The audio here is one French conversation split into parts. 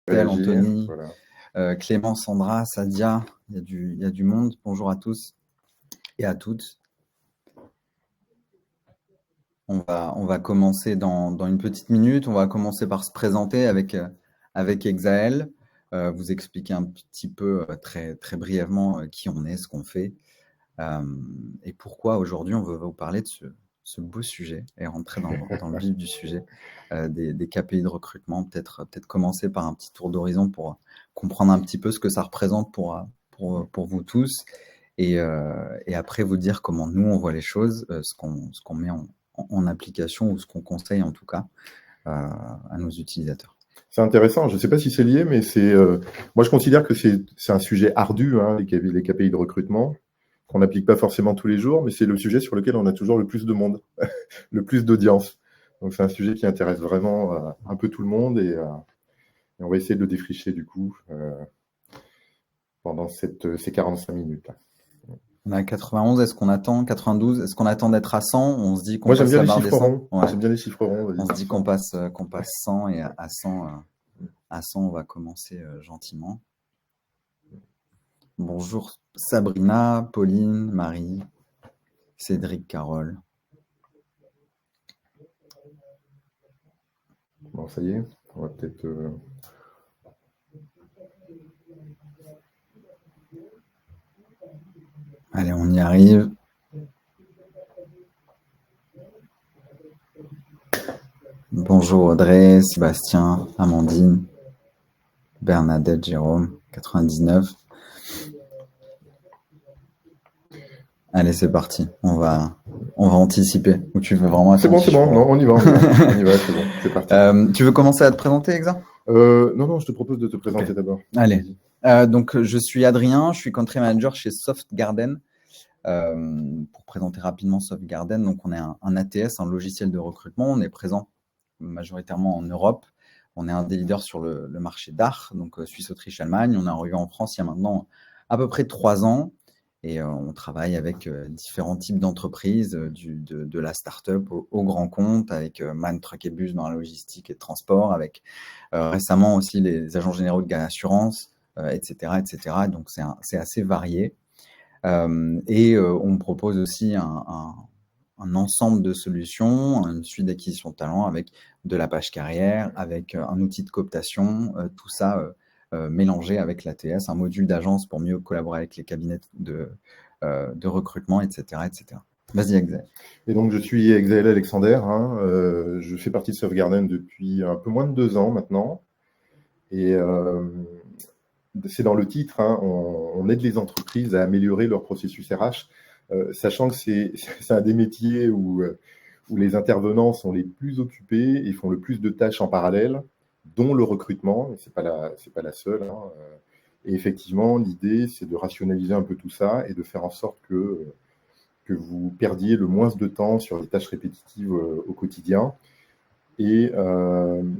Réagir, Anthony, voilà. Clément, Sandra, Sadia, il y a du monde. Bonjour à tous et à toutes. On va commencer dans une petite minute. On va commencer par se présenter avec Exaël, vous expliquer un petit peu très, très brièvement qui on est, ce qu'on fait et pourquoi aujourd'hui on veut vous parler de ce beau sujet et rentrer dans le vif du sujet des KPI de recrutement. Peut-être commencer par un petit tour d'horizon pour comprendre un petit peu ce que ça représente pour vous tous et après vous dire comment nous on voit les choses, ce qu'on met en application ou ce qu'on conseille en tout cas à nos utilisateurs. C'est intéressant, je ne sais pas si c'est lié, mais moi je considère que c'est un sujet ardu, hein, les KPI de recrutement, qu'on n'applique pas forcément tous les jours, mais c'est le sujet sur lequel on a toujours le plus de monde, le plus d'audience. Donc c'est un sujet qui intéresse vraiment un peu tout le monde et on va essayer de le défricher du coup pendant ces 45 minutes. On est à 91, est-ce qu'on attend 92? Est-ce qu'on attend d'être à 100? On se dit qu'on Moi j'aime passe bien la les barre des chiffres 100? ronds. Ouais. J'aime bien les chiffres ronds. On se dit qu'on passe 100 et à 100, on va commencer gentiment. Bonjour Sabrina, Pauline, Marie, Cédric, Carole. Bon, ça y est, on va peut-être... Allez, on y arrive. Bonjour Audrey, Sébastien, Amandine, Bernadette, Jérôme, 99. Allez, c'est parti. On va anticiper. Ou tu veux vraiment... C'est bon, non, on y va. On y va, c'est bon, c'est parti. Tu veux commencer à te présenter, Exa? Non, je te propose de te présenter d'abord. Allez. Donc, je suis Adrien, je suis country manager chez Softgarden. Pour présenter rapidement Softgarden, donc on est un ATS, un logiciel de recrutement. On est présent majoritairement en Europe. On est un des leaders sur le marché DACH, donc Suisse, Autriche, Allemagne. On est arrivé en France il y a maintenant à peu près 3 ans. Et on travaille avec différents types d'entreprises, de la start-up au grand compte, avec Man Truck et Bus dans la logistique et le transport, avec récemment aussi les agents généraux de Assurance, etc., etc. Donc, c'est assez varié. Et on propose aussi un ensemble de solutions, une suite d'acquisition de talents avec de la page carrière, avec un outil de cooptation, tout ça mélangé avec l'ATS, un module d'agence pour mieux collaborer avec les cabinets de recrutement, etc., etc. Vas-y, Exaël. Et donc, je suis Exaël Alexander. Hein, je fais partie de Softgarden depuis un peu moins de 2 ans maintenant. Et c'est dans le titre, hein, on aide les entreprises à améliorer leur processus RH, sachant que c'est un des métiers où les intervenants sont les plus occupés et font le plus de tâches en parallèle, dont le recrutement, et c'est pas la seule. Hein. Et effectivement, l'idée, c'est de rationaliser un peu tout ça et de faire en sorte que vous perdiez le moins de temps sur les tâches répétitives au quotidien. Et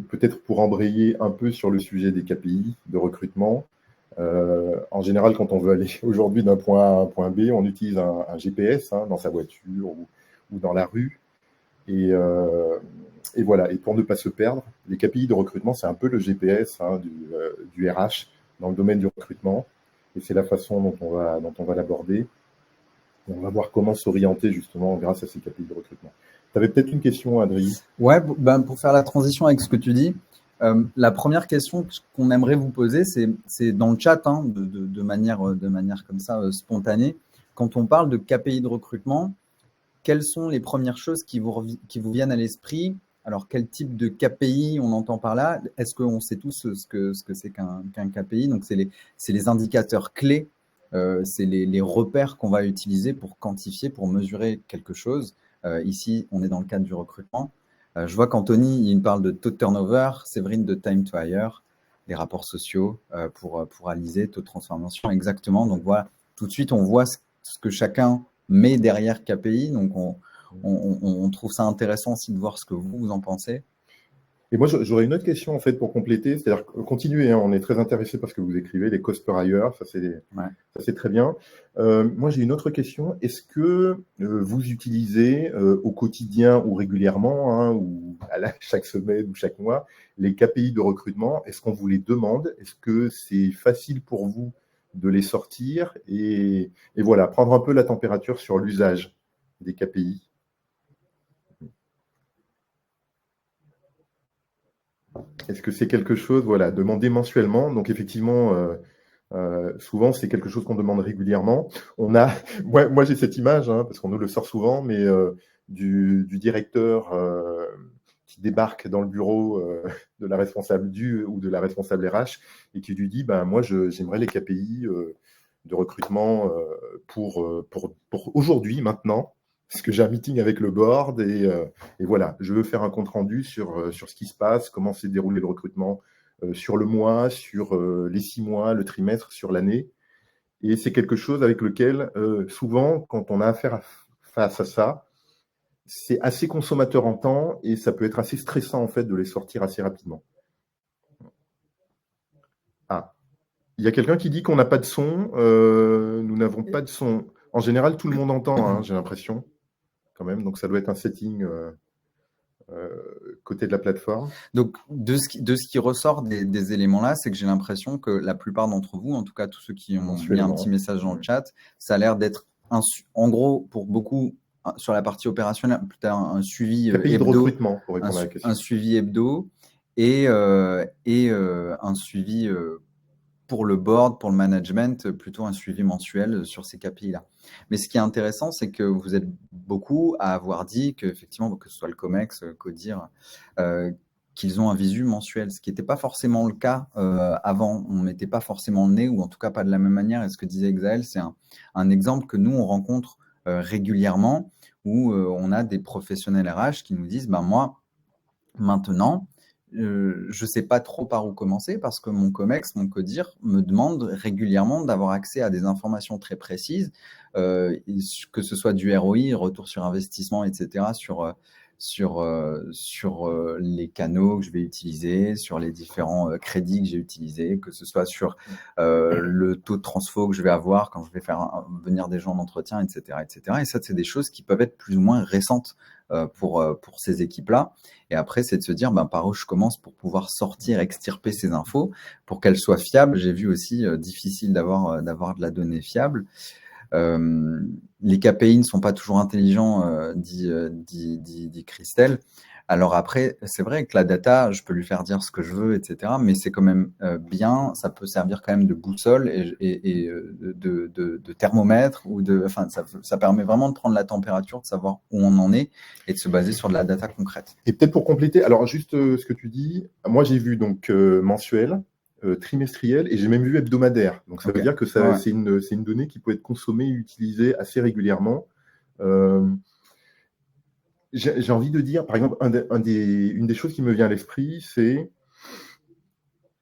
peut-être pour embrayer un peu sur le sujet des KPI de recrutement, en général, quand on veut aller aujourd'hui d'un point A à un point B, on utilise un GPS hein, dans sa voiture ou dans la rue. Et voilà. Et pour ne pas se perdre, les KPI de recrutement, c'est un peu le GPS hein, du RH dans le domaine du recrutement. Et c'est la façon dont on va l'aborder. Et on va voir comment s'orienter justement grâce à ces KPI de recrutement. Tu avais peut-être une question, Adrien? Ouais, ben pour faire la transition avec ce que tu dis, la première question qu'on aimerait vous poser, c'est dans le chat, hein, de manière comme ça spontanée. Quand on parle de KPI de recrutement, quelles sont les premières choses qui vous viennent à l'esprit? Alors, quel type de KPI on entend par là? Est-ce qu'on sait tous ce que c'est qu'un KPI? Donc, c'est les indicateurs clés, c'est les repères qu'on va utiliser pour quantifier, pour mesurer quelque chose. Ici, on est dans le cadre du recrutement. Je vois qu'Anthony, il parle de taux de turnover, Séverine de time to hire, les rapports sociaux pour analyser taux de transformation, exactement. Donc, voilà, tout de suite, on voit ce que chacun met derrière KPI. Donc, on trouve ça intéressant aussi de voir ce que vous en pensez. Et moi, j'aurais une autre question en fait pour compléter, c'est-à-dire continuez, hein, on est très intéressé par ce que vous écrivez, les cost per hire, Ouais. ça c'est très bien. Moi, j'ai une autre question. Est-ce que vous utilisez au quotidien ou régulièrement, hein, ou chaque semaine ou chaque mois, les KPI de recrutement? Est-ce qu'on vous les demande? Est-ce que c'est facile pour vous de les sortir et voilà, prendre un peu la température sur l'usage des KPI? Est-ce que c'est quelque chose, voilà, demandé mensuellement? Donc effectivement, souvent c'est quelque chose qu'on demande régulièrement. On a, moi j'ai cette image, hein, parce qu'on nous le sort souvent, mais du directeur qui débarque dans le bureau de la responsable ou de la responsable RH et qui lui dit, ben moi j'aimerais les KPI de recrutement pour aujourd'hui, maintenant, parce que j'ai un meeting avec le board et voilà, je veux faire un compte rendu sur ce qui se passe, comment s'est déroulé le recrutement sur le mois, sur les 6 mois, le trimestre, sur l'année. Et c'est quelque chose avec lequel, souvent, quand on a affaire face à ça, c'est assez consommateur en temps et ça peut être assez stressant en fait de les sortir assez rapidement. Ah, il y a quelqu'un qui dit qu'on n'a pas de son. Nous n'avons pas de son. En général, tout le monde entend, hein, j'ai l'impression, quand même. Donc ça doit être un setting côté de la plateforme. Donc, de ce qui ressort des éléments-là, c'est que j'ai l'impression que la plupart d'entre vous, en tout cas tous ceux qui ont mis un petit message dans le chat, ça a l'air d'être, en gros, pour beaucoup, sur la partie opérationnelle, peut-être un suivi KPI de hebdo, recrutement, pour répondre à la question. un suivi hebdo et un suivi pour le board, pour le management, plutôt un suivi mensuel sur ces KPI-là. Mais ce qui est intéressant, c'est que vous êtes beaucoup à avoir dit qu'effectivement, que ce soit le COMEX, Codir, qu'ils ont un visu mensuel, ce qui n'était pas forcément le cas avant. On ne mettait pas forcément le nez, ou en tout cas pas de la même manière. Et ce que disait Exaël, c'est un exemple que nous, on rencontre régulièrement, où on a des professionnels RH qui nous disent, ben moi, maintenant, je ne sais pas trop par où commencer parce que mon COMEX, mon CODIR, me demande régulièrement d'avoir accès à des informations très précises, que ce soit du ROI, retour sur investissement, etc., sur les canaux que je vais utiliser, sur les différents crédits que j'ai utilisés, que ce soit sur le taux de transfo que je vais avoir quand je vais faire venir des gens en entretien, etc., etc. Et ça, c'est des choses qui peuvent être plus ou moins récentes pour ces équipes-là. Et après, c'est de se dire par où je commence pour pouvoir sortir, extirper ces infos pour qu'elles soient fiables. J'ai vu aussi difficile d'avoir de la donnée fiable. Les KPI ne sont pas toujours intelligents, dit Christelle. Alors après, c'est vrai que la data, je peux lui faire dire ce que je veux, etc. Mais c'est quand même bien, ça peut servir quand même de boussole et de thermomètre. Ça permet vraiment de prendre la température, de savoir où on en est et de se baser sur de la data concrète. Et peut-être pour compléter, alors juste ce que tu dis, moi j'ai vu donc mensuel, trimestriel et j'ai même vu hebdomadaire. Donc ça veut dire que c'est une donnée qui peut être consommée et utilisée assez régulièrement. J'ai envie de dire, par exemple, une des choses qui me vient à l'esprit, c'est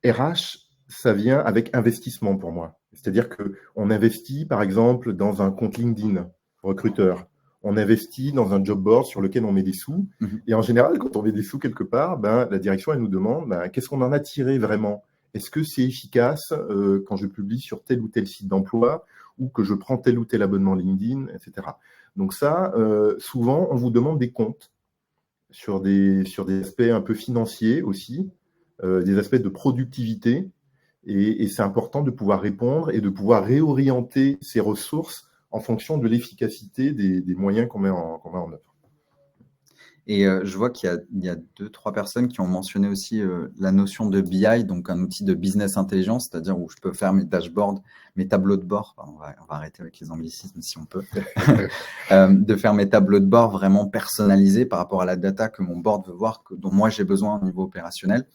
RH, ça vient avec investissement pour moi. C'est-à-dire qu'on investit, par exemple, dans un compte LinkedIn, recruteur. On investit dans un job board sur lequel on met des sous. Et en général, quand on met des sous quelque part, la direction, elle nous demande qu'est-ce qu'on en a tiré vraiment? Est-ce que c'est efficace quand je publie sur tel ou tel site d'emploi ou que je prends tel ou tel abonnement LinkedIn, etc. Donc ça, souvent, on vous demande des comptes sur des aspects un peu financiers aussi, des aspects de productivité. Et c'est important de pouvoir répondre et de pouvoir réorienter ces ressources en fonction de l'efficacité des moyens qu'on met en œuvre. Et je vois qu'il y a 2-3 personnes qui ont mentionné aussi la notion de BI, donc un outil de business intelligence, c'est-à-dire où je peux faire mes dashboards, mes tableaux de bord. On va arrêter avec les anglicismes si on peut. De faire mes tableaux de bord vraiment personnalisés par rapport à la data que mon board veut voir, dont moi j'ai besoin au niveau opérationnel.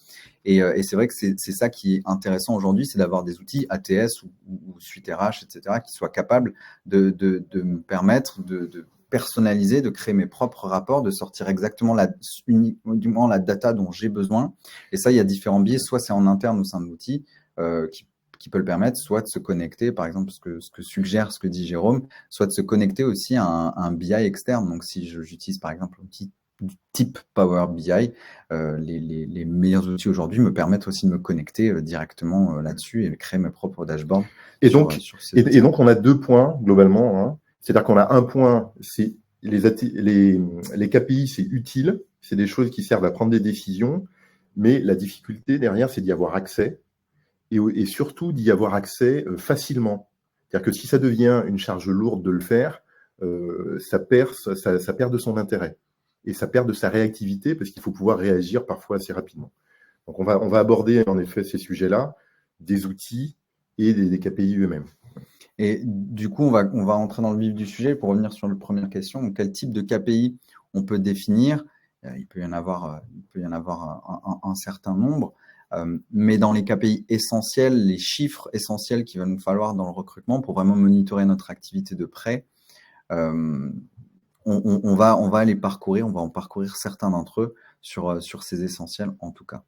Et c'est vrai que c'est ça qui est intéressant aujourd'hui, c'est d'avoir des outils ATS ou Suite RH, etc., qui soient capables de me permettre de personnaliser, de créer mes propres rapports, de sortir exactement uniquement la data dont j'ai besoin. Et ça, il y a différents biais. Soit c'est en interne au sein de l'outil qui peut le permettre, soit de se connecter, par exemple, ce que suggère, ce que dit Jérôme, soit de se connecter aussi à un BI externe. Donc, si j'utilise par exemple l'outil du type Power BI, les meilleurs outils aujourd'hui me permettent aussi de me connecter directement là-dessus et créer mes propres dashboards Et sur donc, ces outils. et donc, on a 2 points globalement, hein. C'est-à-dire qu'on a un point, c'est les KPI, c'est utile, c'est des choses qui servent à prendre des décisions, mais la difficulté derrière, c'est d'y avoir accès et surtout d'y avoir accès facilement. C'est-à-dire que si ça devient une charge lourde de le faire, ça perd de son intérêt et ça perd de sa réactivité parce qu'il faut pouvoir réagir parfois assez rapidement. Donc, on va aborder en effet ces sujets-là, des outils et des KPI eux-mêmes. Et du coup, on va entrer dans le vif du sujet pour revenir sur la première question. Donc, quel type de KPI on peut définir? Il peut y en avoir un certain nombre. Mais dans les KPI essentiels, les chiffres essentiels qu'il va nous falloir dans le recrutement pour vraiment monitorer notre activité de près, on va les parcourir, on va en parcourir certains d'entre eux sur ces essentiels en tout cas.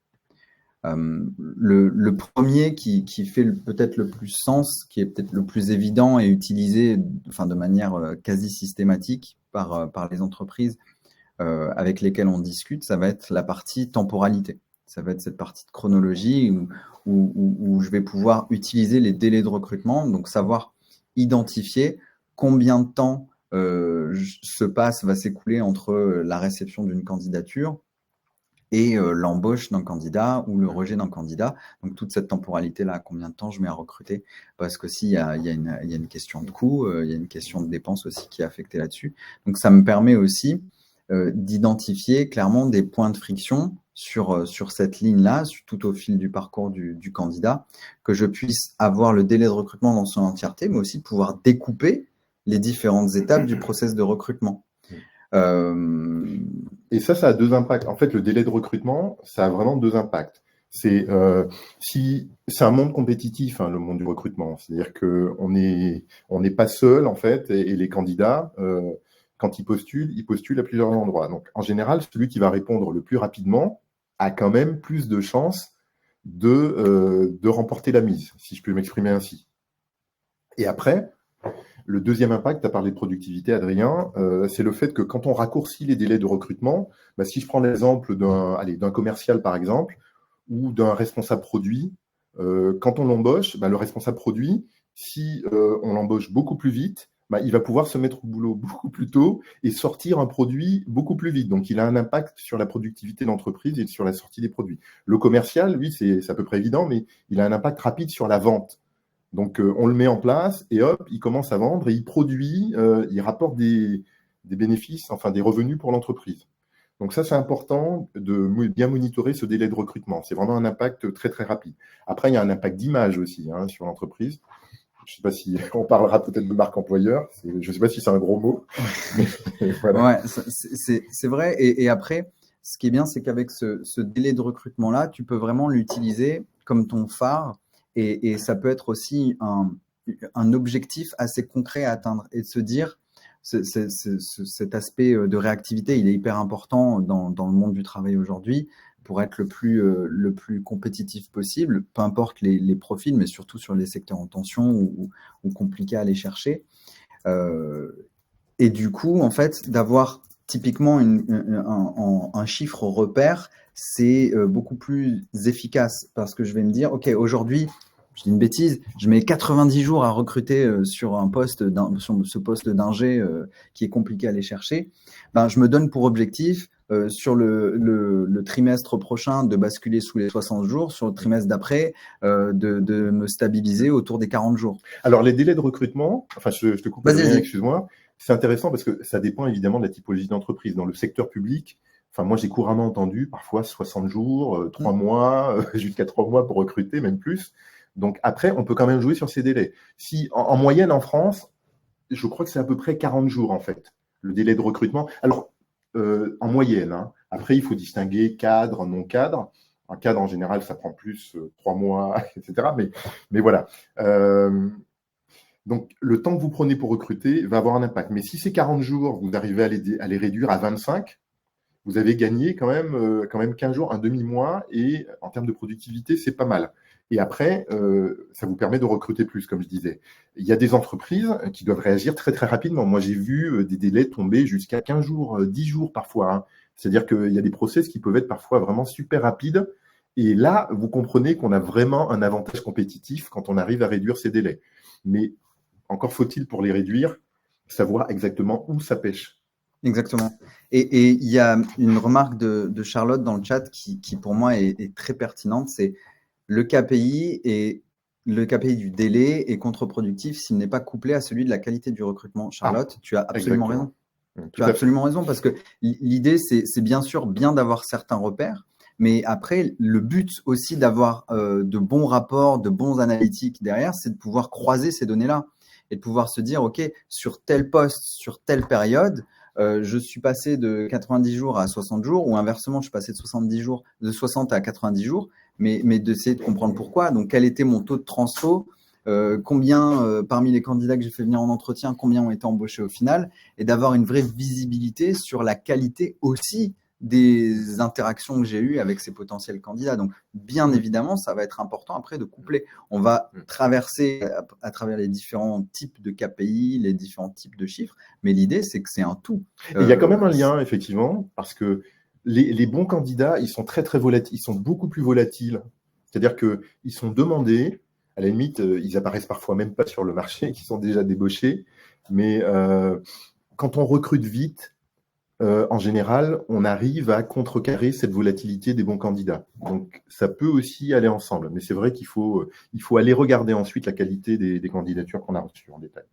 Le premier qui fait peut-être le plus sens, qui est peut-être le plus évident et utilisé de manière quasi systématique par les entreprises avec lesquelles on discute, ça va être la partie temporalité. Ça va être cette partie de chronologie où je vais pouvoir utiliser les délais de recrutement, donc savoir identifier combien de temps va s'écouler entre la réception d'une candidature et l'embauche d'un candidat ou le rejet d'un candidat. Donc, toute cette temporalité-là, combien de temps je mets à recruter? Parce que s'il y a une question de coût, il y a une question de dépense aussi qui est affectée là-dessus. Donc, ça me permet aussi d'identifier clairement des points de friction sur cette ligne-là, tout au fil du parcours du candidat, que je puisse avoir le délai de recrutement dans son entièreté, mais aussi pouvoir découper les différentes étapes du process de recrutement. Et ça a 2 impacts. En fait, le délai de recrutement, ça a vraiment 2 impacts. C'est un monde compétitif, hein, le monde du recrutement. C'est-à-dire qu'on n'est pas seul, en fait, et les candidats, quand ils postulent à plusieurs endroits. Donc, en général, celui qui va répondre le plus rapidement a quand même plus de chances de remporter la mise, si je peux m'exprimer ainsi. Et après, le deuxième impact, tu as parlé de productivité, Adrien, c'est le fait que quand on raccourcit les délais de recrutement, si je prends l'exemple d'un commercial, par exemple, ou d'un responsable produit, quand on l'embauche, le responsable produit, si on l'embauche beaucoup plus vite, il va pouvoir se mettre au boulot beaucoup plus tôt et sortir un produit beaucoup plus vite. Donc, il a un impact sur la productivité de l'entreprise et sur la sortie des produits. Le commercial, lui, c'est à peu près évident, mais il a un impact rapide sur la vente. Donc, on le met en place et hop, il commence à vendre et il produit, il rapporte des bénéfices, enfin des revenus pour l'entreprise. Donc ça, c'est important de bien monitorer ce délai de recrutement. C'est vraiment un impact très, très rapide. Après, il y a un impact d'image aussi sur l'entreprise. Je ne sais pas si on parlera peut-être de marque employeur. Je ne sais pas si c'est un gros mot. Mais voilà. Ouais, c'est vrai. Et après, ce qui est bien, c'est qu'avec ce délai de recrutement-là, tu peux vraiment l'utiliser comme ton phare. Et ça peut être aussi un objectif assez concret à atteindre et de se dire, cet aspect de réactivité, il est hyper important dans le monde du travail aujourd'hui pour être le plus compétitif possible, peu importe les profils, mais surtout sur les secteurs en tension ou compliqués à aller chercher. Et du coup, en fait, d'avoir typiquement un chiffre repère, c'est beaucoup plus efficace parce que je vais me dire, OK, aujourd'hui, je dis une bêtise, je mets 90 jours à recruter sur ce poste d'ingé qui est compliqué à aller chercher. Je me donne pour objectif sur le trimestre prochain de basculer sous les 60 jours, sur le trimestre d'après de me stabiliser autour des 40 jours. Alors, les délais de recrutement, enfin, je te coupe, excuse-moi, c'est intéressant parce que ça dépend évidemment de la typologie d'entreprise. Dans le secteur public, moi, j'ai couramment entendu parfois 60 jours, 3 mois, jusqu'à 3 mois pour recruter, même plus. Donc après, on peut quand même jouer sur ces délais. Si en moyenne en France, je crois que c'est à peu près 40 jours en fait, le délai de recrutement. Alors, en moyenne, après, il faut distinguer cadre, non cadre. Un cadre, en général, ça prend plus 3 mois, etc. Mais voilà. Donc, le temps que vous prenez pour recruter va avoir un impact. Mais si c'est 40 jours, vous arrivez à les réduire à 25, vous avez gagné quand même 15 jours, un demi-mois, et en termes de productivité, c'est pas mal. Et après, ça vous permet de recruter plus, comme je disais. Il y a des entreprises qui doivent réagir très, très rapidement. Moi, j'ai vu des délais tomber jusqu'à 15 jours, 10 jours parfois. C'est-à-dire qu'il y a des process qui peuvent être parfois vraiment super rapides. Et là, vous comprenez qu'on a vraiment un avantage compétitif quand on arrive à réduire ces délais. Mais encore faut-il, pour les réduire, savoir exactement où ça pêche. Exactement. Et il y a une remarque de Charlotte dans le chat qui pour moi est très pertinente, c'est le KPI du délai est contre-productif s'il n'est pas couplé à celui de la qualité du recrutement. Charlotte, tu as absolument raison. Tu as absolument raison parce que l'idée, c'est bien sûr bien d'avoir certains repères, mais après, le but aussi d'avoir de bons rapports, de bons analytiques derrière, c'est de pouvoir croiser ces données-là et de pouvoir se dire, OK, sur tel poste, sur telle période, je suis passé de 90 jours à 60 jours ou inversement, je suis passé de 60 à 90 jours, mais d'essayer de comprendre pourquoi. Donc, quel était mon taux de transfo, combien parmi les candidats que j'ai fait venir en entretien, combien ont été embauchés au final, et d'avoir une vraie visibilité sur la qualité aussi des interactions que j'ai eues avec ces potentiels candidats. Donc, bien évidemment, ça va être important après de coupler. On va traverser à travers les différents types de KPI, les différents types de chiffres, mais l'idée, c'est que c'est un tout. Et il y a quand même un lien, effectivement, parce que les bons candidats, ils sont très, très volatiles, ils sont beaucoup plus volatiles. C'est-à-dire qu'ils sont demandés, à la limite, ils apparaissent parfois même pas sur le marché, qui sont déjà débauchés, mais quand on recrute vite, en général, on arrive à contrecarrer cette volatilité des bons candidats. Donc, ça peut aussi aller ensemble. Mais c'est vrai qu'il faut aller regarder ensuite la qualité des candidatures qu'on a reçues en détail.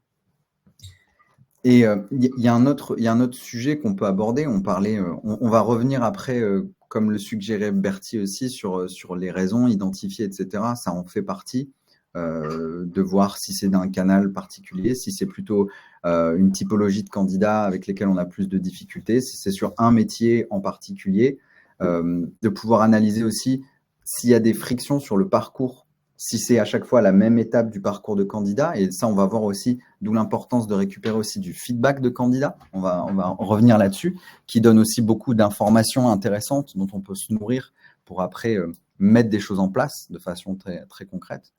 Et il y a un autre sujet qu'on peut aborder. On va revenir après, comme le suggérait Bertie aussi, sur les raisons identifiées, etc. Ça en fait partie. De voir si c'est d'un canal particulier, si c'est plutôt une typologie de candidats avec lesquels on a plus de difficultés, si c'est sur un métier en particulier, de pouvoir analyser aussi s'il y a des frictions sur le parcours, si c'est à chaque fois la même étape du parcours de candidat. Et ça, on va voir aussi, d'où l'importance de récupérer aussi du feedback de candidat. On va revenir là-dessus, qui donne aussi beaucoup d'informations intéressantes dont on peut se nourrir pour après mettre des choses en place de façon très, très concrète.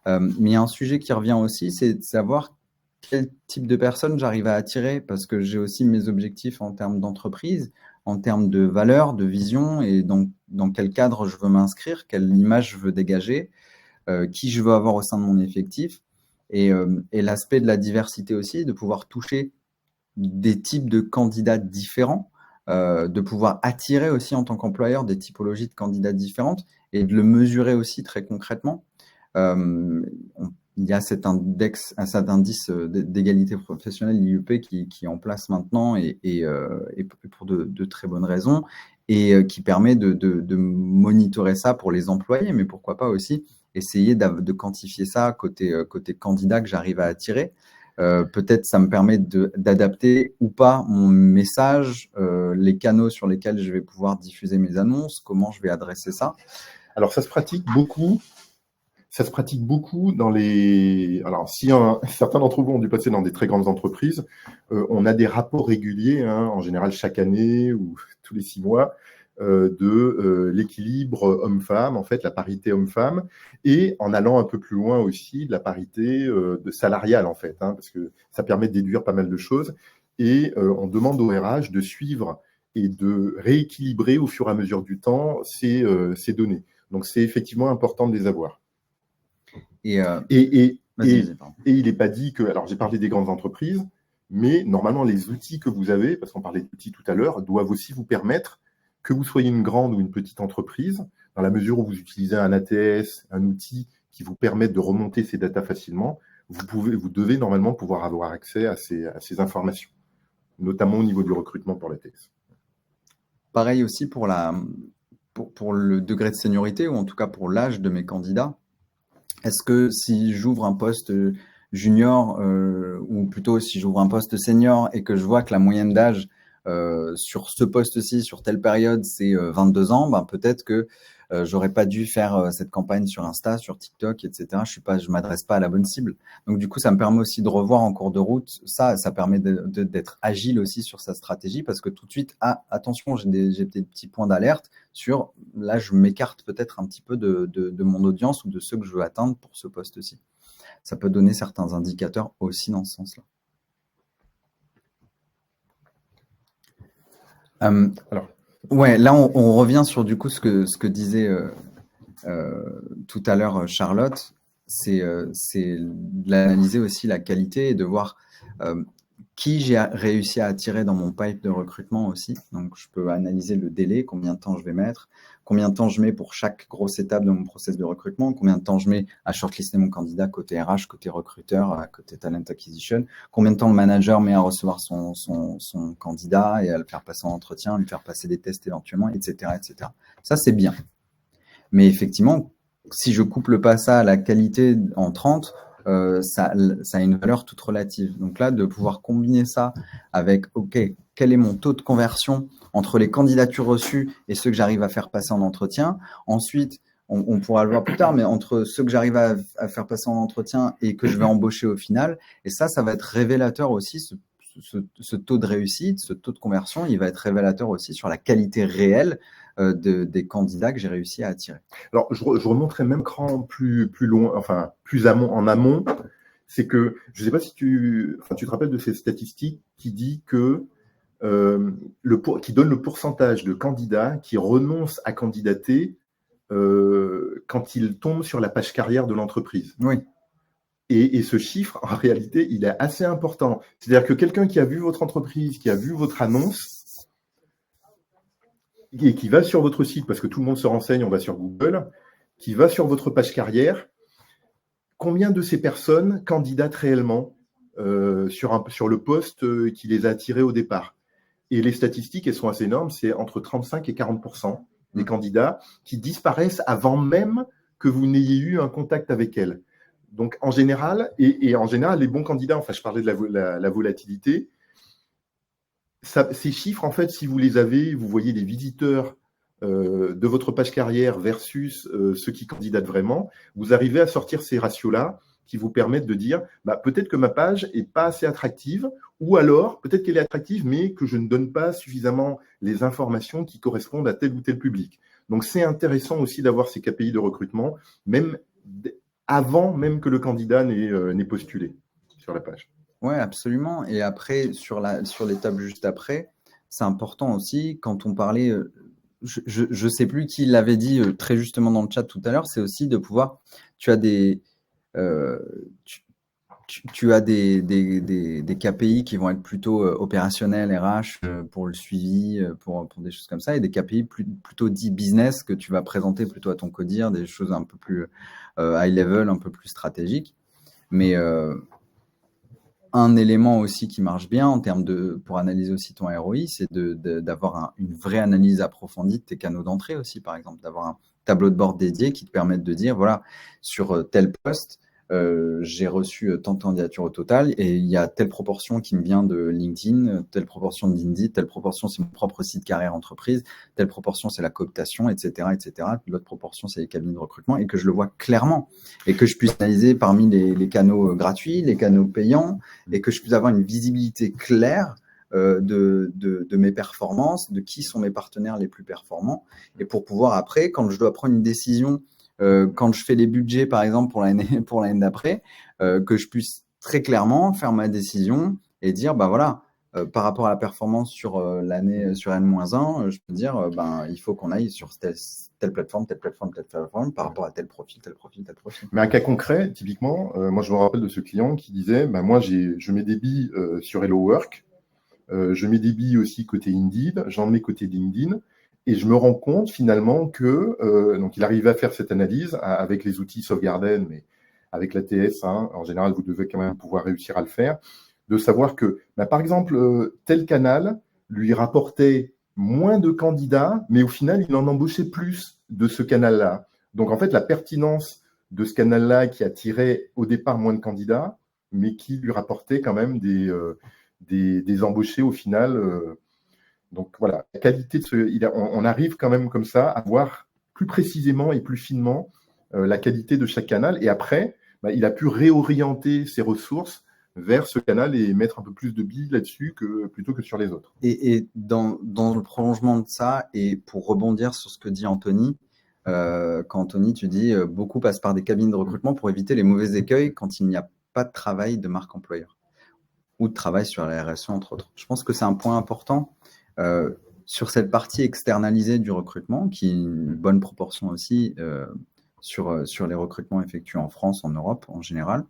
Mais il y a un sujet qui revient aussi, c'est de savoir quel type de personnes j'arrive à attirer, parce que j'ai aussi mes objectifs en termes d'entreprise, en termes de valeur, de vision, et dans quel cadre je veux m'inscrire, quelle image je veux dégager, qui je veux avoir au sein de mon effectif, et l'aspect de la diversité aussi, de pouvoir toucher des types de candidats différents, de pouvoir attirer aussi en tant qu'employeur des typologies de candidats différentes, et de le mesurer aussi très concrètement. Il y a cet indice d'égalité professionnelle, l'IEP, qui est en place maintenant et pour de très bonnes raisons, et qui permet de monitorer ça pour les employés, mais pourquoi pas aussi essayer de quantifier ça côté candidat que j'arrive à attirer. Peut-être ça me permet d'adapter ou pas mon message, les canaux sur lesquels je vais pouvoir diffuser mes annonces, comment je vais adresser ça. Alors, ça se pratique beaucoup. Dans les. Alors, si certains d'entre vous ont dû passer dans des très grandes entreprises, on a des rapports réguliers, en général chaque année ou tous les 6 mois, de l'équilibre homme-femme, en fait, la parité homme-femme, et en allant un peu plus loin aussi, de la parité de salariale, en fait, parce que ça permet de déduire pas mal de choses. Et on demande au RH de suivre et de rééquilibrer au fur et à mesure du temps ces données. Donc, c'est effectivement important de les avoir. Et il n'est pas dit que, alors j'ai parlé des grandes entreprises, mais normalement les outils que vous avez, parce qu'on parlait d'outils tout à l'heure, doivent aussi vous permettre, que vous soyez une grande ou une petite entreprise, dans la mesure où vous utilisez un ATS, un outil qui vous permet de remonter ces datas facilement, vous devez normalement pouvoir avoir accès à ces informations, notamment au niveau du recrutement pour l'ATS. Pareil aussi pour le degré de seniorité, ou en tout cas pour l'âge de mes candidats. Est-ce que si j'ouvre un poste junior, ou plutôt si j'ouvre un poste senior et que je vois que la moyenne d'âge sur ce poste-ci, sur telle période, c'est 22 ans, ben peut-être que j'aurais pas dû faire cette campagne sur Insta, sur TikTok, etc. Je m'adresse pas à la bonne cible. Donc du coup, ça me permet aussi de revoir en cours de route. Ça permet d'être agile aussi sur sa stratégie, parce que tout de suite, attention, j'ai des petits points d'alerte sur, là, je m'écarte peut-être un petit peu de mon audience ou de ceux que je veux atteindre pour ce poste-ci. Ça peut donner certains indicateurs aussi dans ce sens-là. Alors, Ouais, là, on revient sur du coup ce que disait tout à l'heure Charlotte, c'est d'analyser aussi la qualité et de voir euh, qui j'ai réussi à attirer dans mon pipe de recrutement aussi. Donc, je peux analyser le délai, combien de temps je vais mettre, combien de temps je mets pour chaque grosse étape de mon process de recrutement, combien de temps je mets à shortlister mon candidat côté RH, côté recruteur, côté talent acquisition, combien de temps le manager met à recevoir son candidat et à le faire passer en entretien, lui faire passer des tests éventuellement, etc., etc. Ça, c'est bien. Mais effectivement, si je couple pas ça à la qualité en 30, ça a une valeur toute relative. Donc là, de pouvoir combiner ça avec, OK, quel est mon taux de conversion entre les candidatures reçues et ceux que j'arrive à faire passer en entretien. Ensuite, on pourra le voir plus tard, mais entre ceux que j'arrive à faire passer en entretien et que je vais embaucher au final. Et ça va être révélateur aussi, ce taux de réussite, ce taux de conversion, il va être révélateur aussi sur la qualité réelle des candidats que j'ai réussi à attirer. Alors, je remonterai même cran plus loin, enfin, plus en amont. C'est que, je ne sais pas si tu te rappelles de cette statistique qui dit que qui donne le pourcentage de candidats qui renoncent à candidater quand ils tombent sur la page carrière de l'entreprise. Oui. Et ce chiffre, en réalité, il est assez important. C'est-à-dire que quelqu'un qui a vu votre entreprise, qui a vu votre annonce, et qui va sur votre site, parce que tout le monde se renseigne, on va sur Google, qui va sur votre page carrière, combien de ces personnes candidatent réellement sur le poste qui les a attirés au départ? Et les statistiques, elles sont assez énormes, c'est entre 35 et 40% des candidats qui disparaissent avant même que vous n'ayez eu un contact avec elles. Donc, en général, et en général, les bons candidats, enfin, je parlais de la volatilité, ces chiffres, en fait, si vous les avez, vous voyez les visiteurs de votre page carrière versus ceux qui candidatent vraiment, vous arrivez à sortir ces ratios-là qui vous permettent de dire bah, peut-être que ma page n'est pas assez attractive, ou alors peut-être qu'elle est attractive, mais que je ne donne pas suffisamment les informations qui correspondent à tel ou tel public. Donc, c'est intéressant aussi d'avoir ces KPI de recrutement, même avant même que le candidat n'ait postulé sur la page. Oui, absolument. Et après, sur l'étape juste après, c'est important aussi, quand on parlait, je ne sais plus qui l'avait dit très justement dans le chat tout à l'heure, c'est aussi de pouvoir, tu as des, euh, tu as des KPI qui vont être plutôt opérationnels, RH, pour le suivi, pour des choses comme ça, et des KPI plutôt dit business que tu vas présenter plutôt à ton codir, des choses un peu plus high level, un peu plus stratégiques. Mais un élément aussi qui marche bien en termes pour analyser aussi ton ROI, c'est d'avoir une vraie analyse approfondie de tes canaux d'entrée aussi, par exemple, d'avoir un tableau de bord dédié qui te permette de dire, voilà, sur tel poste, j'ai reçu tant de candidatures au total et il y a telle proportion qui me vient de LinkedIn, telle proportion de Indeed, telle proportion c'est mon propre site carrière entreprise, telle proportion c'est la cooptation, etc., etc. L'autre proportion c'est les cabinets de recrutement et que je le vois clairement et que je puisse analyser parmi les canaux gratuits, les canaux payants et que je puisse avoir une visibilité claire de mes performances, de qui sont mes partenaires les plus performants et pour pouvoir après, quand je dois prendre une décision quand je fais les budgets, par exemple, pour l'année d'après, que je puisse très clairement faire ma décision et dire, bah voilà, par rapport à la performance sur l'année sur N-1, je peux dire, ben, il faut qu'on aille sur telle plateforme, telle plateforme, telle plateforme, par rapport à tel profil, tel profil, tel profil. Mais un cas concret, typiquement, moi je me rappelle de ce client qui disait, bah, moi je mets des billes sur Hello Work, je mets des billes aussi côté Indeed, j'en mets côté LinkedIn, et je me rends compte finalement que donc il arrivait à faire cette analyse avec les outils Sauvegarden, mais avec l'ATS, hein, en général vous devez quand même pouvoir réussir à le faire, de savoir que bah, par exemple tel canal lui rapportait moins de candidats, mais au final il en embauchait plus de ce canal-là. Donc en fait la pertinence de ce canal-là qui attirait au départ moins de candidats, mais qui lui rapportait quand même des embauchés au final. Donc voilà, la qualité on arrive quand même comme ça à voir plus précisément et plus finement la qualité de chaque canal. Et après, bah, il a pu réorienter ses ressources vers ce canal et mettre un peu plus de billes là-dessus plutôt que sur les autres. Et dans le prolongement de ça, et pour rebondir sur ce que dit Anthony, quand Anthony, tu dis beaucoup passent par des cabines de recrutement pour éviter les mauvais écueils quand il n'y a pas de travail de marque employeur ou de travail sur la RSE, entre autres. Je pense que c'est un point important. sur cette partie externalisée du recrutement, qui est une bonne proportion aussi sur les recrutements effectués en France, en Europe en général,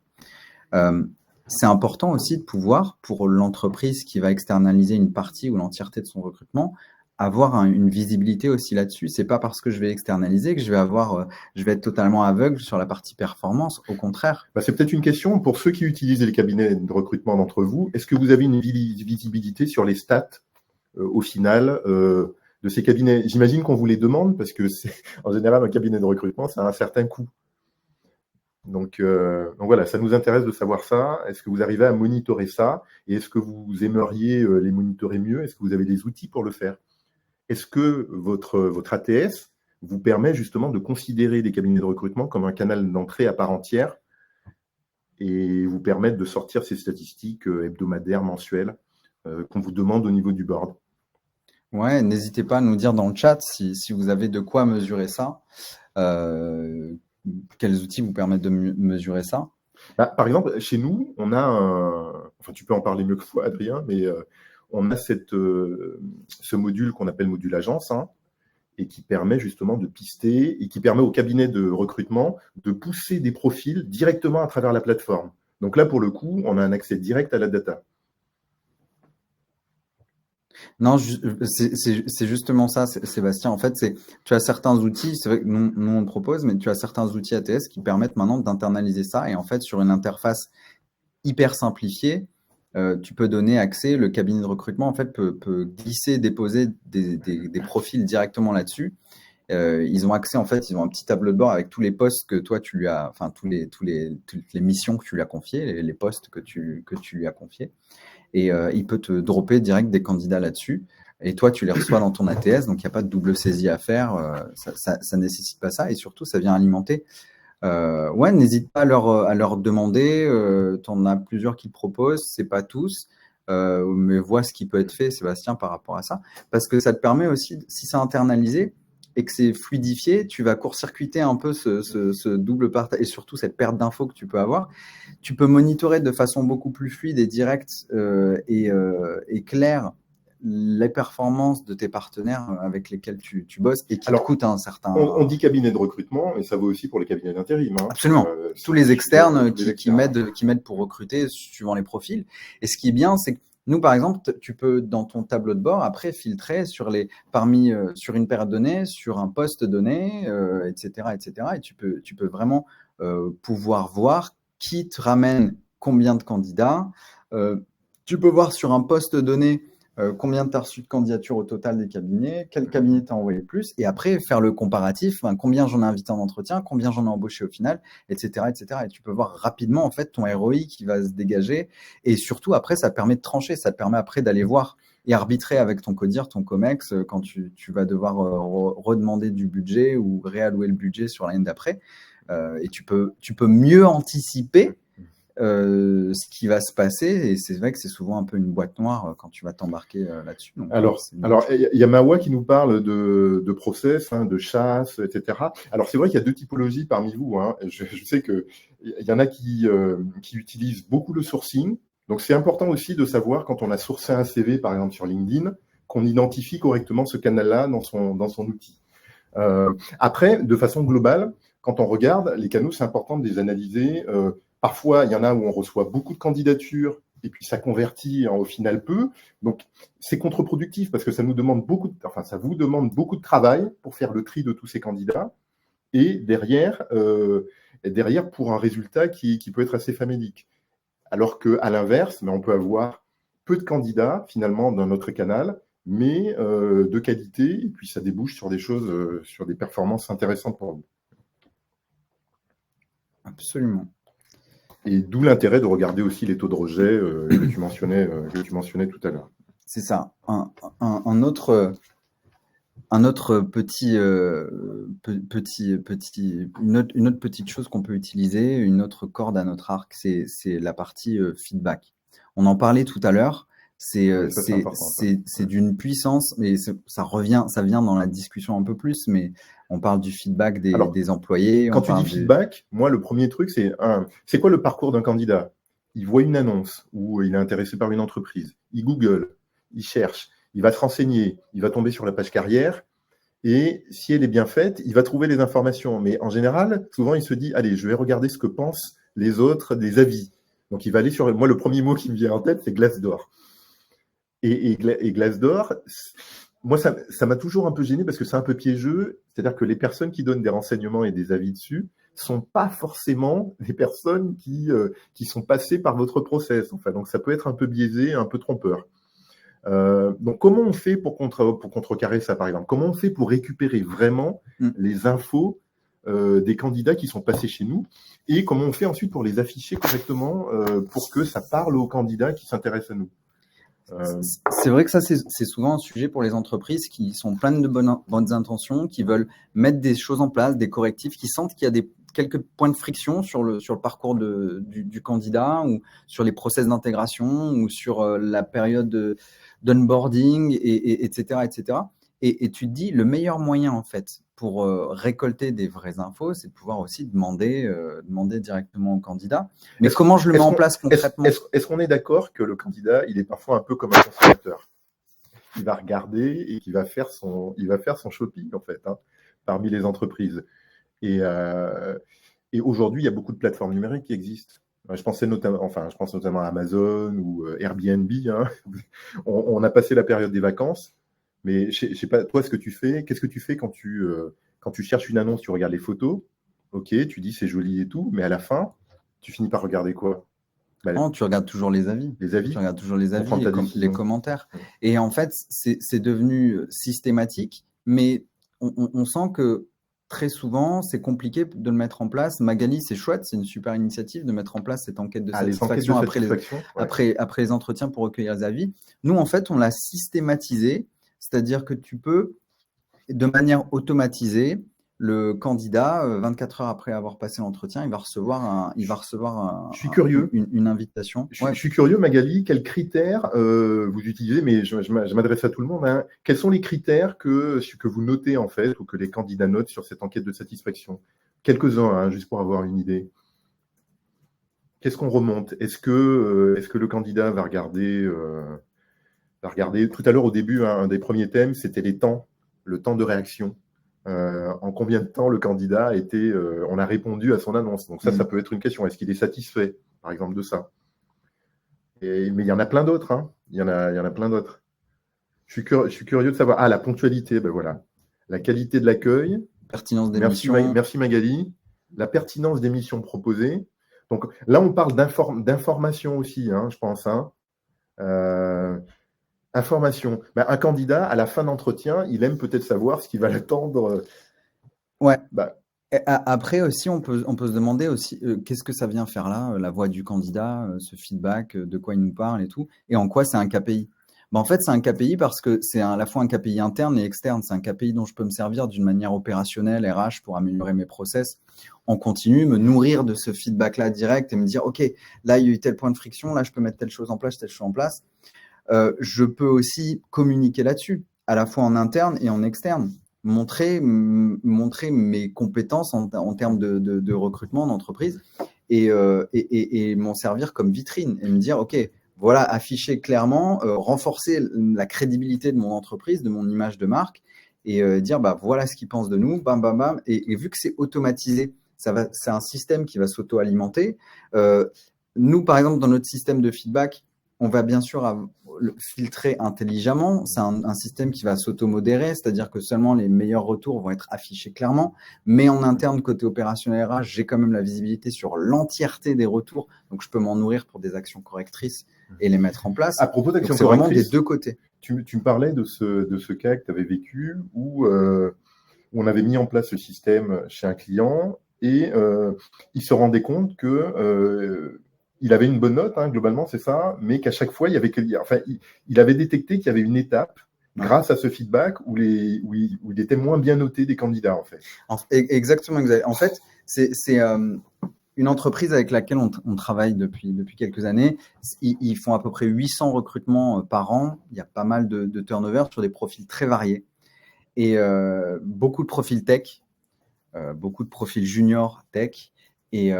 c'est important aussi de pouvoir, pour l'entreprise qui va externaliser une partie ou l'entièreté de son recrutement, avoir une visibilité aussi là-dessus. C'est pas parce que je vais externaliser que je vais être totalement aveugle sur la partie performance. Au contraire. C'est peut-être une question pour ceux qui utilisent les cabinets de recrutement d'entre vous. Est-ce que vous avez une visibilité sur les stats au final de ces cabinets? J'imagine qu'on vous les demande parce que en général, un cabinet de recrutement, ça a un certain coût. Donc voilà, ça nous intéresse de savoir ça. Est-ce que vous arrivez à monitorer ça? Et est-ce que vous aimeriez les monitorer mieux? Est-ce que vous avez des outils pour le faire? Est-ce que votre ATS vous permet justement de considérer les cabinets de recrutement comme un canal d'entrée à part entière et vous permettre de sortir ces statistiques hebdomadaires, mensuelles qu'on vous demande au niveau du board? Ouais, n'hésitez pas à nous dire dans le chat si vous avez de quoi mesurer ça. Quels outils vous permettent de mesurer ça? Par exemple, chez nous, on a enfin, tu peux en parler mieux que moi, Adrien, mais on a ce module qu'on appelle module agence, hein, et qui permet justement de pister et qui permet au cabinet de recrutement de pousser des profils directement à travers la plateforme. Donc là, pour le coup, on a un accès direct à la data. Non, c'est justement ça, Sébastien. En fait, tu as certains outils, c'est vrai que nous on propose, mais tu as certains outils ATS qui permettent maintenant d'internaliser ça. Et en fait, sur une interface hyper simplifiée, tu peux donner accès, le cabinet de recrutement en fait peut glisser, déposer des profils directement là-dessus. Ils ont accès, en fait, ils ont un petit tableau de bord avec tous les postes que toi tu lui as, enfin toutes les missions que tu lui as confiées, les postes que tu lui as confiés. Et il peut te dropper direct des candidats là-dessus. Et toi, tu les reçois dans ton ATS, donc il n'y a pas de double saisie à faire. Ça nécessite pas ça. Et surtout, ça vient alimenter. Ouais, n'hésite pas à leur demander. Tu en as plusieurs qui te proposent, c'est pas tous. Mais vois ce qui peut être fait, Sébastien, par rapport à ça. Parce que ça te permet aussi, si c'est internalisé et que c'est fluidifié, tu vas court-circuiter un peu ce double partage et surtout cette perte d'infos que tu peux avoir. Tu peux monitorer de façon beaucoup plus fluide et directe et claire les performances de tes partenaires avec lesquels tu bosses et qui te coûtent un certain… On dit cabinet de recrutement, mais ça vaut aussi pour les cabinets d'intérim. Hein. Absolument. Tous les externes qui m'aident pour recruter suivant les profils. Et ce qui est bien, c'est que nous, par exemple, tu peux, dans ton tableau de bord, après filtrer sur une période donnée, sur un poste donné, etc., etc. Et tu peux vraiment pouvoir voir qui te ramène combien de candidats. Tu peux voir sur un poste donné combien tu as reçu de candidatures au total des cabinets, quel cabinet t'a envoyé le plus, et après faire le comparatif, combien j'en ai invité en entretien, combien j'en ai embauché au final, etc., etc. Et tu peux voir rapidement en fait ton ROI qui va se dégager, et surtout après ça te permet de trancher, ça te permet après d'aller voir et arbitrer avec ton CODIR, ton COMEX, quand tu vas devoir redemander du budget ou réallouer le budget sur l'année d'après, et tu peux mieux anticiper ce qui va se passer, et c'est vrai que c'est souvent un peu une boîte noire quand tu vas t'embarquer là-dessus. Donc, alors, il y a Mawa qui nous parle de process, hein, de chasse, etc. Alors, c'est vrai qu'il y a deux typologies parmi vous. Hein. Je sais qu'il y en a qui utilisent beaucoup le sourcing. Donc, c'est important aussi de savoir, quand on a sourcé un CV, par exemple sur LinkedIn, qu'on identifie correctement ce canal-là dans son outil. Après, de façon globale, quand on regarde les canaux, c'est important de les analyser. Parfois, il y en a où on reçoit beaucoup de candidatures et puis ça convertit au final peu. Donc, c'est contre-productif parce que ça vous demande beaucoup de travail pour faire le tri de tous ces candidats et derrière pour un résultat qui peut être assez famélique. Alors qu'à l'inverse, on peut avoir peu de candidats finalement dans notre canal, mais de qualité, et puis ça débouche sur des choses, sur des performances intéressantes pour vous. Absolument. Et d'où l'intérêt de regarder aussi les taux de rejet que tu mentionnais tout à l'heure. C'est ça. Une autre petite chose qu'on peut utiliser, une autre corde à notre arc, c'est la partie feedback. On en parlait tout à l'heure. C'est d'une puissance, mais ça vient dans la discussion un peu plus, mais on parle du feedback des employés. Quand tu dis feedback, moi, le premier truc, c'est quoi le parcours d'un candidat? Il voit une annonce ou il est intéressé par une entreprise, il Google, il cherche, il va se renseigner, il va tomber sur la page carrière, et si elle est bien faite, il va trouver les informations. Mais en général, souvent, il se dit, allez, je vais regarder ce que pensent les autres, des avis. Donc, il va aller sur... Moi, le premier mot qui me vient en tête, c'est Glassdoor. Et Glassdoor, moi, ça m'a toujours un peu gêné parce que c'est un peu piégeux. C'est-à-dire que les personnes qui donnent des renseignements et des avis dessus sont pas forcément des personnes qui sont passées par votre process. Enfin, donc, ça peut être un peu biaisé, un peu trompeur. Donc, comment on fait pour contrecarrer ça, par exemple? Comment on fait pour récupérer vraiment les infos des candidats qui sont passés chez nous? Et comment on fait ensuite pour les afficher correctement pour que ça parle aux candidats qui s'intéressent à nous? C'est vrai que ça, c'est souvent un sujet pour les entreprises qui sont pleines de bonnes intentions, qui veulent mettre des choses en place, des correctifs, qui sentent qu'il y a quelques points de friction sur le parcours du candidat ou sur les process d'intégration ou sur la période d'onboarding, etc., etc. Et tu te dis, le meilleur moyen, en fait, pour récolter des vraies infos, c'est de pouvoir aussi demander directement au candidat. Mais comment je le mets en place concrètement? Est-ce qu'on est d'accord que le candidat, il est parfois un peu comme un consommateur? Il va regarder et il va faire son shopping, en fait, hein, parmi les entreprises. Et aujourd'hui, il y a beaucoup de plateformes numériques qui existent. Je pense notamment à Amazon ou Airbnb. Hein. On a passé la période des vacances, mais je sais pas, toi, qu'est-ce que tu fais quand tu cherches une annonce, tu regardes les photos, ok, tu dis c'est joli et tout, mais à la fin, tu finis par regarder quoi? Non, tu regardes toujours les avis. Les avis? Tu regardes toujours les avis, Prendre ta décision. les commentaires. Et en fait, c'est devenu systématique, mais on sent que très souvent, c'est compliqué de le mettre en place. Magali, c'est chouette, c'est une super initiative de mettre en place cette enquête de satisfaction après les entretiens pour recueillir les avis. Nous, en fait, on l'a systématisé, c'est-à-dire que tu peux, de manière automatisée, le candidat, 24 heures après avoir passé l'entretien, il va recevoir Je suis curieux. Une invitation. Je suis curieux, Magali, quels critères vous utilisez, mais je m'adresse à tout le monde. Hein. Quels sont les critères que vous notez, en fait, ou que les candidats notent sur cette enquête de satisfaction? Quelques-uns, hein, juste pour avoir une idée. Qu'est-ce qu'on remonte? Est-ce que le candidat va regarder tout à l'heure, au début, un des premiers thèmes, c'était le temps de réaction. En combien de temps le candidat on a répondu à son annonce. Donc ça peut être une question. Est-ce qu'il est satisfait, par exemple, de ça? Mais il y en a plein d'autres. Hein. Il y en a plein d'autres. Je suis curieux de savoir. Ah, la ponctualité, ben voilà. La qualité de l'accueil. Pertinence des missions. Merci Magali. La pertinence des missions proposées. Donc là, on parle d'information aussi, hein, je pense. Hein. Information. Ben, un candidat, à la fin d'entretien, il aime peut-être savoir ce qui va l'attendre. Ouais. Après aussi, on peut se demander aussi qu'est-ce que ça vient faire là, la voix du candidat, ce feedback, de quoi il nous parle et tout, et en quoi c'est un KPI. En fait, c'est un KPI parce que c'est à la fois un KPI interne et externe. C'est un KPI dont je peux me servir d'une manière opérationnelle, RH, pour améliorer mes process en continu, me nourrir de ce feedback-là direct et me dire, OK, là, il y a eu tel point de friction, là, je peux mettre telle chose en place, telle chose en place. Je peux aussi communiquer là-dessus, à la fois en interne et en externe. Montrer mes compétences en termes de recrutement d'entreprise et m'en servir comme vitrine et me dire, OK, voilà, afficher clairement, renforcer la crédibilité de mon entreprise, de mon image de marque et dire, voilà ce qu'ils pensent de nous, bam, bam, bam. Et vu que c'est automatisé, c'est un système qui va s'auto-alimenter. Nous, par exemple, dans notre système de feedback, on va bien sûr filtrer intelligemment. C'est un système qui va s'auto-modérer, c'est-à-dire que seulement les meilleurs retours vont être affichés clairement. Mais en interne, côté opérationnel RH, j'ai quand même la visibilité sur l'entièreté des retours. Donc, je peux m'en nourrir pour des actions correctrices et les mettre en place. À propos d'actions correctrices, c'est vraiment des deux côtés. Tu me parlais de ce cas que tu avais vécu où on avait mis en place ce système chez un client et il se rendait compte que il avait une bonne note, hein, globalement, c'est ça, mais qu'à chaque fois, il avait détecté qu'il y avait une étape grâce à ce feedback où il était moins bien noté des candidats, en fait. Exactement. En fait, c'est une entreprise avec laquelle on travaille depuis quelques années. Ils font à peu près 800 recrutements par an. Il y a pas mal de turnover sur des profils très variés et beaucoup de profils tech, beaucoup de profils junior tech. Et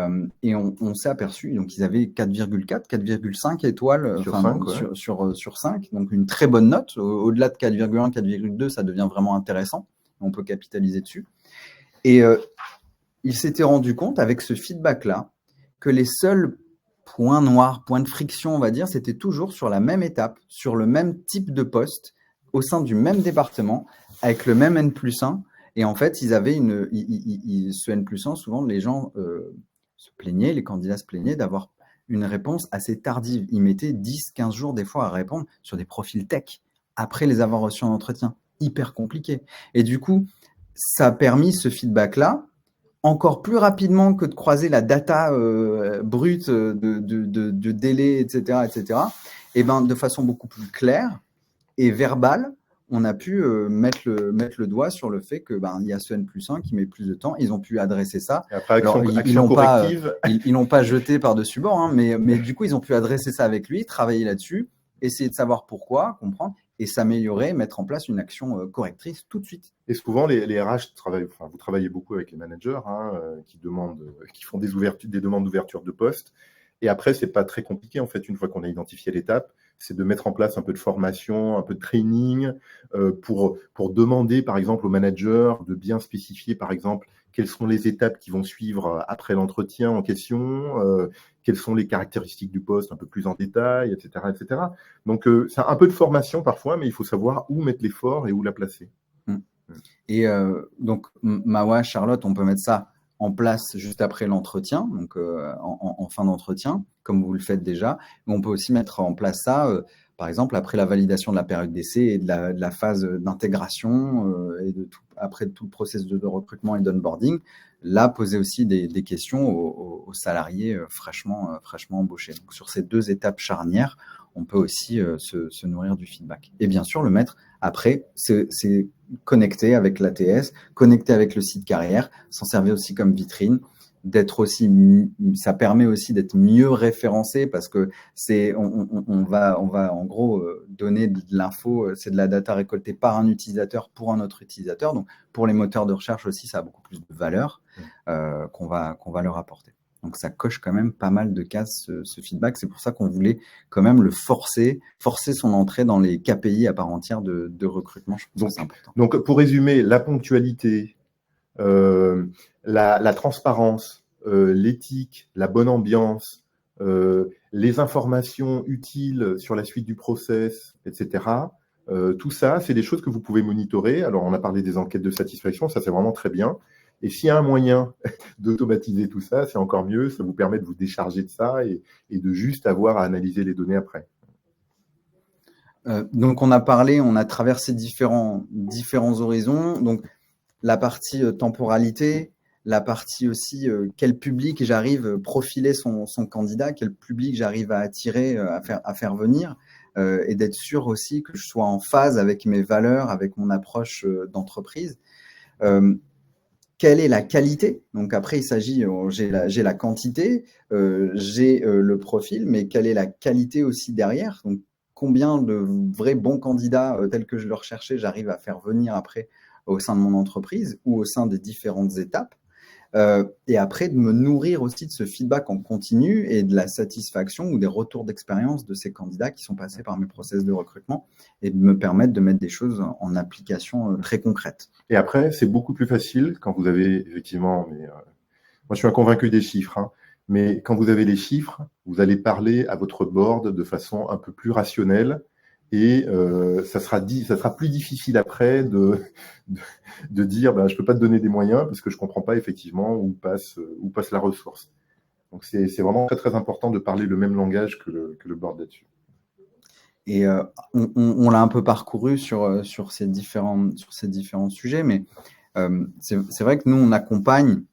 on s'est aperçu, donc ils avaient 4,4, 4,5 étoiles Sur 5, ouais. sur 5, donc une très bonne note. Au-delà de 4,1, 4,2, ça devient vraiment intéressant. On peut capitaliser dessus. Et il s'était rendu compte avec ce feedback-là que les seuls points noirs, points de friction, on va dire, c'était toujours sur la même étape, sur le même type de poste, au sein du même département, avec le même N+1. Et en fait, ils avaient ce N+1, souvent les gens se plaignaient, les candidats se plaignaient d'avoir une réponse assez tardive. Ils mettaient 10, 15 jours des fois à répondre sur des profils tech, après les avoir reçus en entretien. Hyper compliqué. Et du coup, ça a permis ce feedback-là, encore plus rapidement que de croiser la data brute de délai, etc., et ben, de façon beaucoup plus claire et verbale, on a pu mettre le doigt sur le fait que il y a ce N+1 qui met plus de temps. Ils ont pu adresser ça. Et après, Alors, ils action corrective. ils l'ont pas jeté par-dessus bord, hein, mais du coup, ils ont pu adresser ça avec lui, travailler là-dessus, essayer de savoir pourquoi, comprendre, et s'améliorer, mettre en place une action correctrice tout de suite. Et souvent, les RH vous travaillez beaucoup avec les managers qui font des demandes d'ouverture de poste. Et après, c'est pas très compliqué, en fait, une fois qu'on a identifié l'étape, c'est de mettre en place un peu de formation, un peu de training pour demander, par exemple, au manager de bien spécifier, par exemple, quelles sont les étapes qui vont suivre après l'entretien en question, quelles sont les caractéristiques du poste un peu plus en détail, etc., etc. Donc, c'est un peu de formation parfois, mais il faut savoir où mettre l'effort et où la placer. Et donc, Mawa, Charlotte, on peut mettre ça en place juste après l'entretien, donc en fin d'entretien, comme vous le faites déjà. Mais on peut aussi mettre en place ça, par exemple, après la validation de la période d'essai et de la phase d'intégration et après tout le processus de recrutement et d'onboarding. Là, poser aussi des questions aux salariés fraîchement embauchés. Donc, sur ces 2 étapes charnières, on peut aussi se nourrir du feedback. Et bien sûr, le mettre après, c'est connecté avec l'ATS, connecté avec le site carrière, s'en servir aussi comme vitrine, ça permet aussi d'être mieux référencé parce que on va en gros donner de l'info, c'est de la data récoltée par un utilisateur pour un autre utilisateur. Donc pour les moteurs de recherche aussi, ça a beaucoup plus de valeur qu'on va leur apporter. Donc, ça coche quand même pas mal de cases, ce feedback. C'est pour ça qu'on voulait quand même le forcer son entrée dans les KPI à part entière de recrutement. Je pense que c'est important. Donc, pour résumer, la ponctualité, la transparence, l'éthique, la bonne ambiance, les informations utiles sur la suite du process, etc. Tout ça, c'est des choses que vous pouvez monitorer. Alors, on a parlé des enquêtes de satisfaction, ça c'est vraiment très bien. Et s'il y a un moyen d'automatiser tout ça, c'est encore mieux. Ça vous permet de vous décharger de ça et de juste avoir à analyser les données après. Donc, on a traversé différents horizons. Donc, la partie temporalité, la partie aussi quel public j'arrive profiler son candidat, quel public j'arrive à attirer, à faire venir, et d'être sûr aussi que je sois en phase avec mes valeurs, avec mon approche d'entreprise. Quelle est la qualité? Donc après, il s'agit, j'ai la quantité, j'ai le profil, mais quelle est la qualité aussi derrière? Donc combien de vrais bons candidats tels que je le recherchais, j'arrive à faire venir après au sein de mon entreprise ou au sein des différentes étapes? Et après, de me nourrir aussi de ce feedback en continu et de la satisfaction ou des retours d'expérience de ces candidats qui sont passés par mes process de recrutement et de me permettre de mettre des choses en application très concrètes. Et après, c'est beaucoup plus facile quand vous avez effectivement, moi je suis un convaincu des chiffres, hein, mais quand vous avez les chiffres, vous allez parler à votre board de façon un peu plus rationnelle et ça sera plus difficile après de dire je peux pas te donner des moyens parce que je comprends pas effectivement où passe la ressource. Donc c'est vraiment très très important de parler le même langage que le board là-dessus. Et on l'a un peu parcouru sur ces différents sujets, mais c'est vrai que nous, on accompagne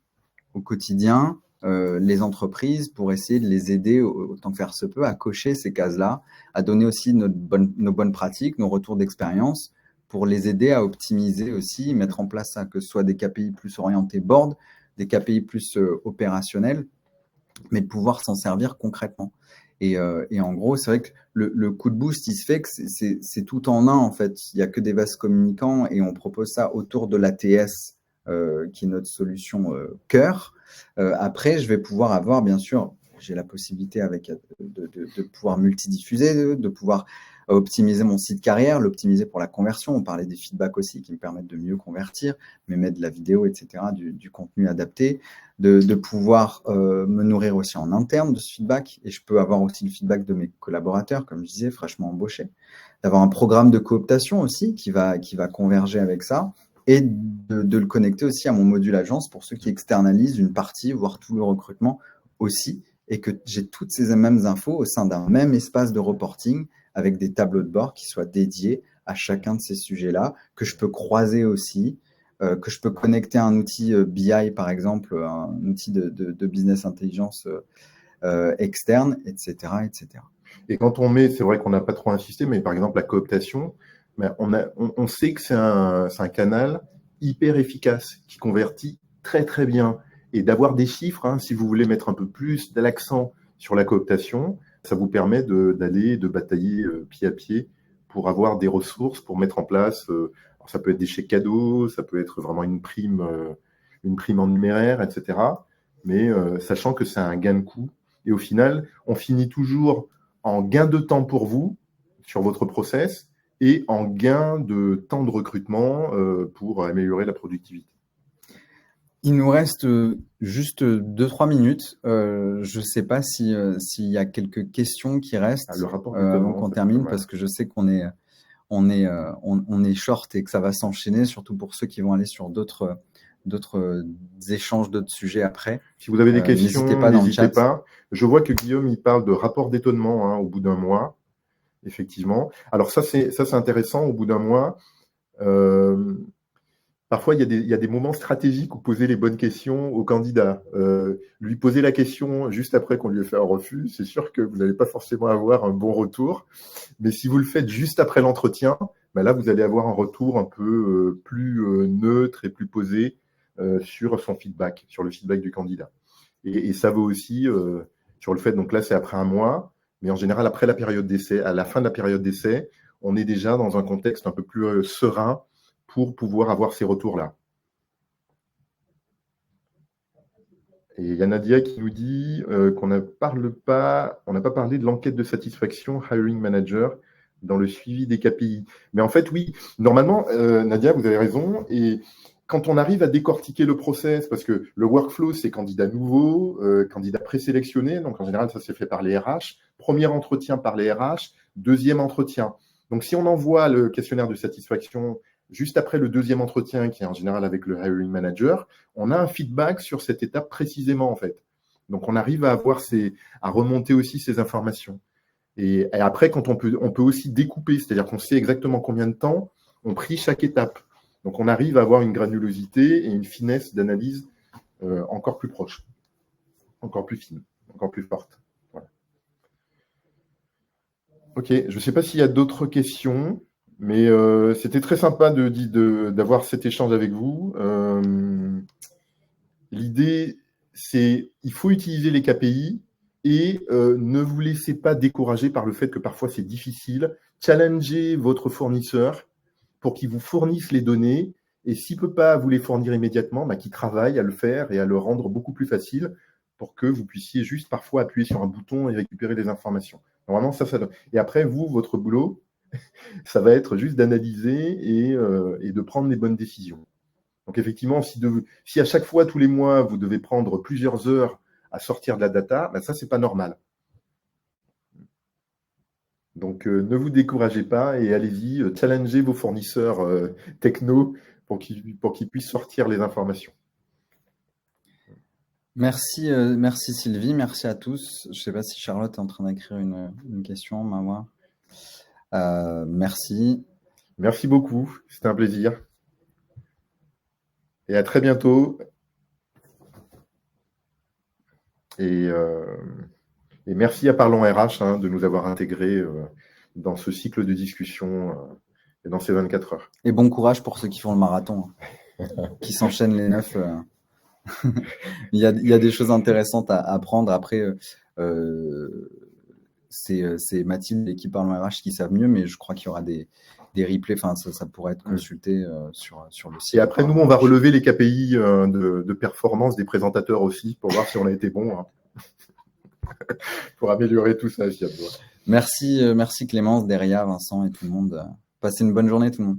au quotidien les entreprises pour essayer de les aider autant que faire se peut à cocher ces cases-là, à donner aussi nos bonnes pratiques, nos retours d'expérience pour les aider à optimiser aussi, mettre en place ça, que ce soit des KPI plus orientés board, des KPI plus opérationnels, mais de pouvoir s'en servir concrètement. Et en gros, c'est vrai que le coup de boost, il se fait que c'est tout en un, en fait. Il n'y a que des vases communicants et on propose ça autour de l'ATS qui est notre solution cœur. Après, je vais pouvoir avoir, bien sûr, j'ai la possibilité de pouvoir multidiffuser, de pouvoir optimiser mon site carrière, l'optimiser pour la conversion. On parlait des feedbacks aussi qui me permettent de mieux convertir, mais mettre de la vidéo, etc., du contenu adapté, de pouvoir me nourrir aussi en interne de ce feedback. Et je peux avoir aussi le feedback de mes collaborateurs, comme je disais, fraîchement embauchés. D'avoir un programme de cooptation aussi qui va converger avec ça et de le connecter aussi à mon module agence pour ceux qui externalisent une partie, voire tout le recrutement aussi, et que j'ai toutes ces mêmes infos au sein d'un même espace de reporting avec des tableaux de bord qui soient dédiés à chacun de ces sujets-là, que je peux croiser aussi, que je peux connecter à un outil BI, par exemple, un outil de business intelligence externe, etc., etc. Et quand on c'est vrai qu'on n'a pas trop insisté, mais par exemple la cooptation, ben, on sait que c'est un canal hyper efficace qui convertit très très bien. Et d'avoir des chiffres, hein, si vous voulez mettre un peu plus de l'accent sur la cooptation, ça vous permet de batailler pied à pied pour avoir des ressources, pour mettre en place, alors ça peut être des chèques cadeaux, ça peut être vraiment une prime en numéraire, etc. Mais sachant que c'est un gain de coût. Et au final, on finit toujours en gain de temps pour vous sur votre process et en gain de temps de recrutement pour améliorer la productivité. Il nous reste juste 2-3 minutes. Je ne sais pas s'il y a quelques questions qui restent avant qu'on termine, parce que je sais qu'on est short et que ça va s'enchaîner, surtout pour ceux qui vont aller sur d'autres échanges, d'autres sujets après. Si vous avez des questions, n'hésitez pas. Je vois que Guillaume, il parle de rapport d'étonnement au bout d'un mois. Effectivement. Alors ça c'est intéressant. Au bout d'un mois, parfois il y a des moments stratégiques où poser les bonnes questions au candidat. Lui poser la question juste après qu'on lui ait fait un refus, c'est sûr que vous n'allez pas forcément avoir un bon retour. Mais si vous le faites juste après l'entretien, ben là vous allez avoir un retour un peu plus neutre et plus posé sur son feedback, sur le feedback du candidat. Et ça vaut aussi sur le fait, donc là c'est après un mois, mais en général après la période d'essai, à la fin de la période d'essai, on est déjà dans un contexte un peu plus serein pour pouvoir avoir ces retours-là. Et il y a Nadia qui nous dit qu'on n'a pas parlé de l'enquête de satisfaction Hiring Manager dans le suivi des KPI. Mais en fait, oui, normalement, Nadia, vous avez raison. Et quand on arrive à décortiquer le process, parce que le workflow, c'est candidat nouveau, candidat présélectionné, donc en général, ça s'est fait par les RH. Premier entretien par les RH, deuxième entretien. Donc, si on envoie le questionnaire de satisfaction juste après le deuxième entretien, qui est en général avec le hiring manager, on a un feedback sur cette étape précisément, en fait. Donc, on arrive à remonter aussi ces informations. Et après, quand on peut aussi découper, c'est-à-dire qu'on sait exactement combien de temps on prit chaque étape. Donc, on arrive à avoir une granulosité et une finesse d'analyse encore plus proche, encore plus fine, encore plus forte. Voilà. Ok, je ne sais pas s'il y a d'autres questions, mais c'était très sympa d'avoir cet échange avec vous. L'idée, c'est il faut utiliser les KPI et ne vous laissez pas décourager par le fait que parfois c'est difficile. Challengez votre fournisseur pour qu'il vous fournisse les données, et s'il ne peut pas vous les fournir immédiatement, qu'il travaille à le faire et à le rendre beaucoup plus facile pour que vous puissiez juste parfois appuyer sur un bouton et récupérer les informations. Normalement, ça donne. Et après, votre boulot, ça va être juste d'analyser et de prendre les bonnes décisions. Donc effectivement, si à chaque fois, tous les mois, vous devez prendre plusieurs heures à sortir de la data, ça, c'est pas normal. Donc, ne vous découragez pas et allez-y, challengez vos fournisseurs techno pour qu'ils puissent sortir les informations. Merci Sylvie, merci à tous. Je ne sais pas si Charlotte est en train d'écrire une question, Mawa. Merci. Merci beaucoup, c'était un plaisir. Et à très bientôt. Et merci à Parlons RH de nous avoir intégrés dans ce cycle de discussion et dans ces 24 heures. Et bon courage pour ceux qui font le marathon, qui s'enchaînent les 9. Il y a des choses intéressantes à apprendre. Après, c'est Mathilde et qui Parlons RH qui savent mieux, mais je crois qu'il y aura des des replays. Enfin, ça pourrait être consulté sur le site. Et après, nous, on va relever les KPI de performance des présentateurs aussi pour voir si on a été bon, hein. Pour améliorer tout ça, s'il y a besoin. Merci Clémence, Deria, Vincent et tout le monde. Passez une bonne journée tout le monde.